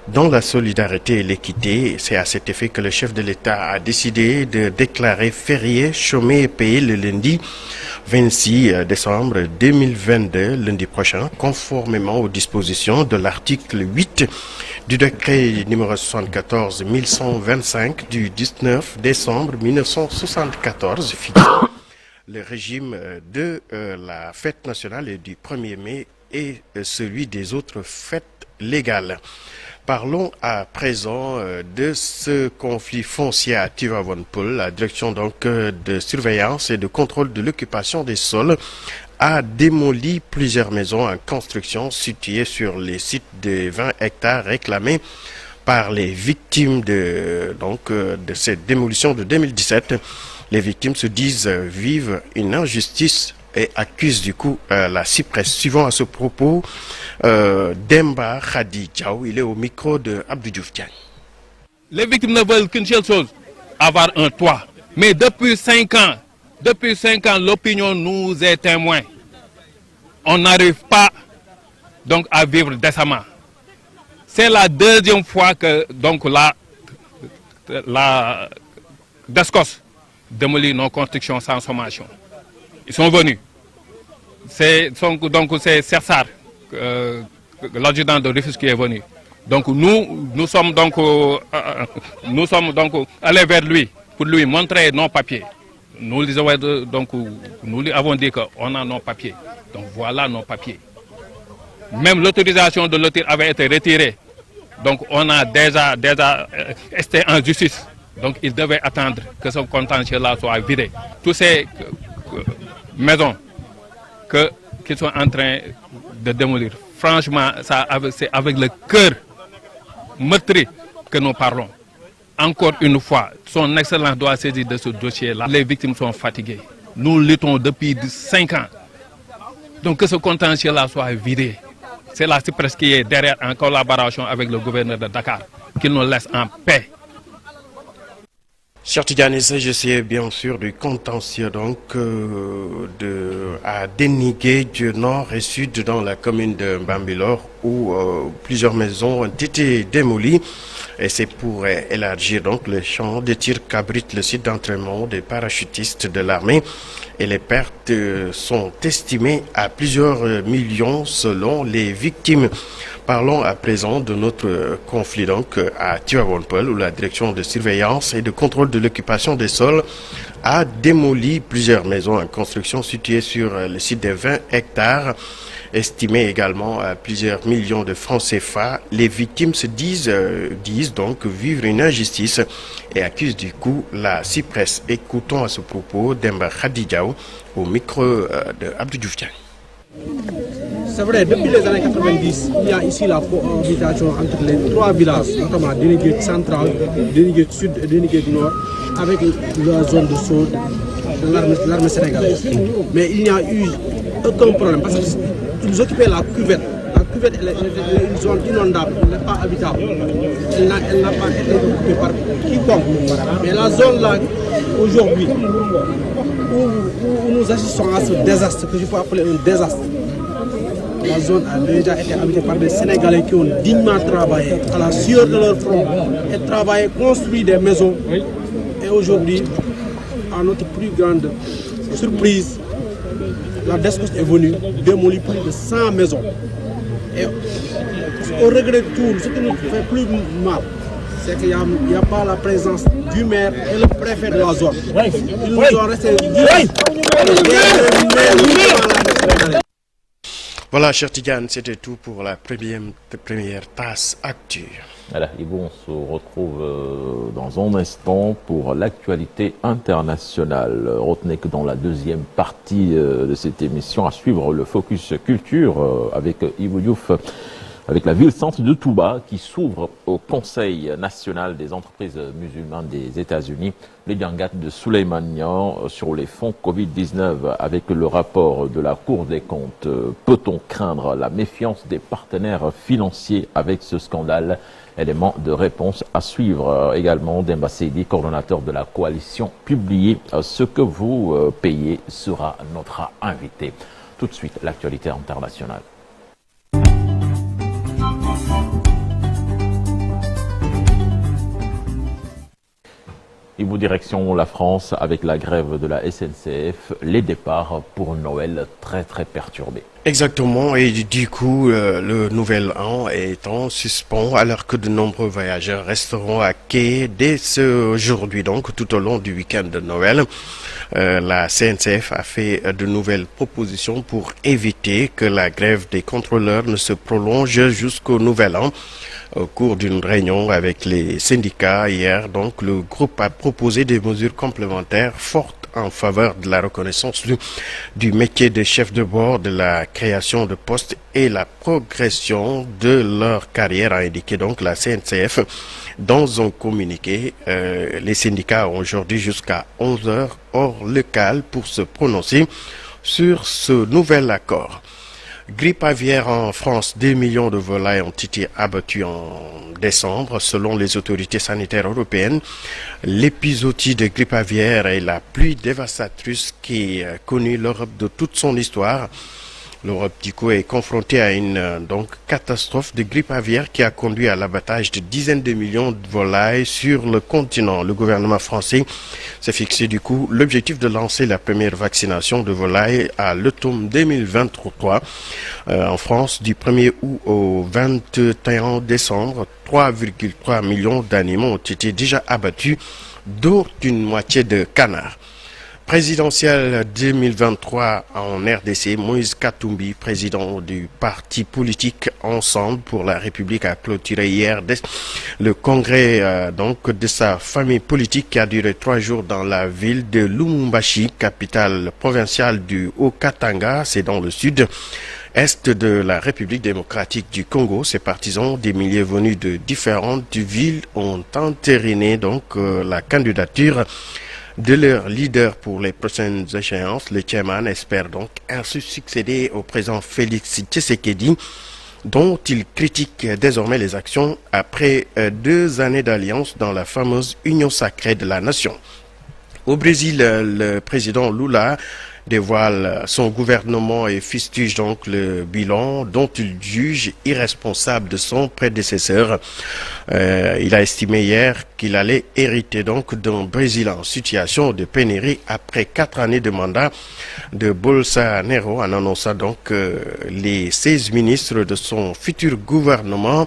dans la solidarité et l'équité. C'est à cet effet que le chef de l'État a décidé de déclarer férié, chômé et payé le lundi 26 décembre 2022, lundi prochain, conformément aux dispositions de l'article 8 du décret numéro 74-1125 du 19 décembre 1974, fixant le régime de la fête nationale et du 1er mai et celui des autres fêtes légales. Parlons à présent de ce conflit foncier à Tivaouane-Peulh. La direction donc de surveillance et de contrôle de l'occupation des sols a démoli plusieurs maisons en construction situées sur les sites de 20 hectares réclamés par les victimes de cette démolition de 2017. Les victimes se disent vivre une injustice et accusent du coup la Cypresse. Suivant à ce propos, Demba Khadi Diaw, il est au micro de Abdou Diouf Diagne. Les victimes ne veulent qu'une seule chose, avoir un toit. Mais depuis 5 ans, l'opinion nous est témoin. On n'arrive pas donc à vivre décemment. C'est la deuxième fois que donc la DESCOS démolit nos constructions sans sommation. Ils sont venus. C'est Sersar, l'adjudant de Rufisque qui est venu. Donc nous sommes allés vers lui pour lui montrer nos papiers. Nous lui avons dit qu'on a nos papiers. Donc voilà nos papiers. Même l'autorisation de lotir avait été retirée. Donc on a déjà été en justice. Donc il devait attendre que ce contentieux-là soit vidé. Toutes ces maisons qu'ils sont en train de démolir, franchement, c'est avec le cœur meurtri que nous parlons. Encore une fois, son Excellence doit saisir de ce dossier-là. Les victimes sont fatiguées. Nous luttons depuis 5 ans. Donc que ce contentieux-là soit vidé. C'est la Cypresse qui est derrière en collaboration avec le gouverneur de Dakar, qui nous laisse en paix. Cher Tidjane, je sais bien sûr du contentieux donc à Dénigué du nord et sud dans la commune de Bambilor où plusieurs maisons ont été démolies et c'est pour élargir donc le champ de tir qu'abrite le site d'entraînement des parachutistes de l'armée et les pertes sont estimées à plusieurs millions selon les victimes. Parlons à présent de notre conflit donc à Tivaouane-Peulh où la direction de surveillance et de contrôle de l'occupation des sols a démoli plusieurs maisons en construction situées sur le site de 20 hectares, estimées également à plusieurs millions de francs CFA. Les victimes se disent donc vivre une injustice et accusent du coup la Cypresse. Écoutons à ce propos Demba Khadi Diaw au micro de Abdou Diouf Diagne. C'est vrai, depuis les années 90, il y a ici la cohabitation entre les 3 villages, notamment Dénigué central, Dénigué sud et Dénigué nord, avec la zone de Saud de l'armée sénégalaise. Mais il n'y a eu aucun problème parce qu'ils occupaient la cuvette. La cuvette est une zone inondable, elle n'est pas habitable. Elle n'a pas été occupée par quiconque. Mais la zone là, aujourd'hui, où nous assistons à ce désastre, que je peux appeler un désastre, la zone a déjà été habitée par des Sénégalais qui ont dignement travaillé à la sueur de leur front et travaillé, construit des maisons. Et aujourd'hui, à notre plus grande surprise, la DESCOS est venue démolir plus de 100 maisons. Et au regret de tout, ce qui nous fait plus mal, c'est qu'il n'y a pas la présence du maire et le préfet de la zone. Ils nous ont resté Voilà, cher Tidjane, c'était tout pour la première tasse actu. Voilà, et bon, on se retrouve dans un instant pour l'actualité internationale. Retenez que dans la deuxième partie de cette émission, à suivre le Focus Culture avec Ibou Diouf, avec la ville-centre de Touba qui s'ouvre au Conseil national des entreprises musulmanes des États-Unis. Les Djangat de Souleymane Niang sur les fonds Covid-19 avec le rapport de la Cour des comptes. Peut-on craindre la méfiance des partenaires financiers avec ce scandale? Élément de réponse à suivre également Demba Seydi, coordonnateur de la coalition publiée. Ce que vous payez sera notre invité. Tout de suite, l'actualité internationale. Ibou, direction la France avec la grève de la SNCF, les départs pour Noël très perturbés. Exactement, et du coup, le nouvel an est en suspens alors que de nombreux voyageurs resteront à quai dès ce aujourd'hui, donc tout au long du week-end de Noël. La CNCF a fait de nouvelles propositions pour éviter que la grève des contrôleurs ne se prolonge jusqu'au nouvel an. Au cours d'une réunion avec les syndicats hier, donc le groupe a proposé des mesures complémentaires fortes en faveur de la reconnaissance du métier de chef de bord, de la création de postes et la progression de leur carrière, a indiqué donc la CNCF dans un communiqué. Les syndicats ont aujourd'hui jusqu'à 11 heures hors local pour se prononcer sur ce nouvel accord. Grippe aviaire en France, 2 millions de volailles ont été abattues en décembre, selon les autorités sanitaires européennes. L'épisodie de grippe aviaire est la plus dévastatrice qui a connu l'Europe de toute son histoire. L'Europe, du coup, est confrontée à une catastrophe de grippe aviaire qui a conduit à l'abattage de dizaines de millions de volailles sur le continent. Le gouvernement français s'est fixé, du coup, l'objectif de lancer la première vaccination de volailles à l'automne 2023. En France, du 1er août au 21 décembre, 3,3 millions d'animaux ont été déjà abattus, dont une moitié de canards. Présidentielle 2023 en RDC, Moïse Katumbi, président du parti politique Ensemble pour la République, a clôturé hier le congrès de sa famille politique qui a duré 3 jours dans la ville de Lumumbashi, capitale provinciale du Haut-Katanga, c'est dans le sud-est de la République démocratique du Congo. Ses partisans, des milliers venus de différentes villes, ont entériné la candidature de leur leader pour les prochaines échéances. Le chairman espère donc ainsi succéder au président Félix Tshisekedi, dont il critique désormais les actions après 2 années d'alliance dans la fameuse Union sacrée de la nation. Au Brésil, le président Lula dévoile son gouvernement et fustige donc le bilan dont il juge irresponsable de son prédécesseur. Il a estimé hier qu'il allait hériter donc d'un Brésil en situation de pénurie après 4 années de mandat de Bolsonaro, en annonçant donc les 16 ministres de son futur gouvernement.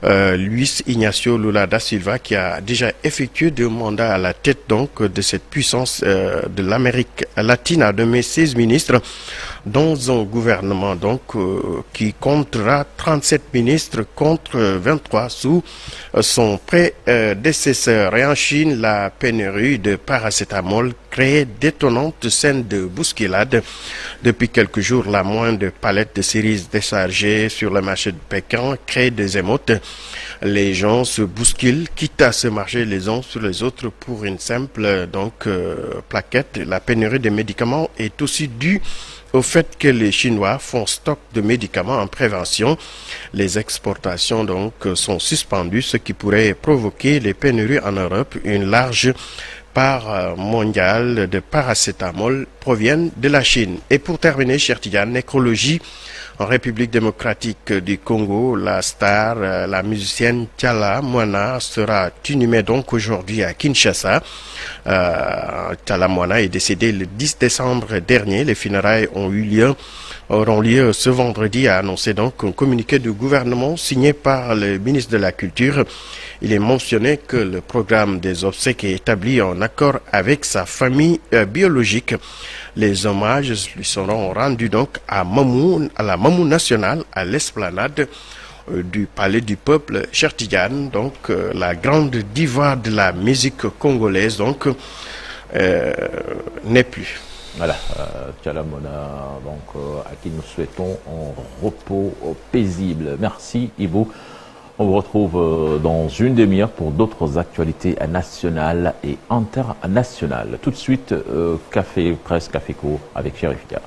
Luis Ignacio Lula da Silva, qui a déjà effectué 2 mandats à la tête donc de cette puissance de l'Amérique latine, a nommé 16 ministres dans un gouvernement qui comptera 37 ministres contre 23 sous son prédécesseur. Et en Chine, la pénurie de paracétamol crée d'étonnantes scènes de bousculade. Depuis quelques jours, la moindre palette de cerises déchargée sur le marché de Pékin crée des émeutes. Les gens se bousculent, quitte à se marcher les uns sur les autres pour une simple plaquette. La pénurie de médicaments est aussi due au fait que les Chinois font stock de médicaments en prévention. Les exportations sont suspendues, ce qui pourrait provoquer les pénuries en Europe. Une large part mondiale de paracétamol proviennent de la Chine. Et pour terminer, cher Tidiane, nécrologie en République démocratique du Congo, la star, la musicienne Tchala Moana sera inhumée donc aujourd'hui à Kinshasa. Tchala Moana est décédée le 10 décembre dernier. Les funérailles auront lieu ce vendredi, a annoncé donc un communiqué du gouvernement signé par le ministre de la Culture. Il est mentionné que le programme des obsèques est établi en accord avec sa famille biologique. Les hommages lui seront rendus donc à la Mamou nationale, à l'esplanade du Palais du Peuple, cher Tidiane, la grande diva de la musique congolaise, n'est plus. Voilà, Tchala Moana, à qui nous souhaitons un repos paisible. Merci Ibou. On vous retrouve dans une demi-heure pour d'autres actualités nationales et internationales. Tout de suite, Café Presse, Café Co avec Chérifika.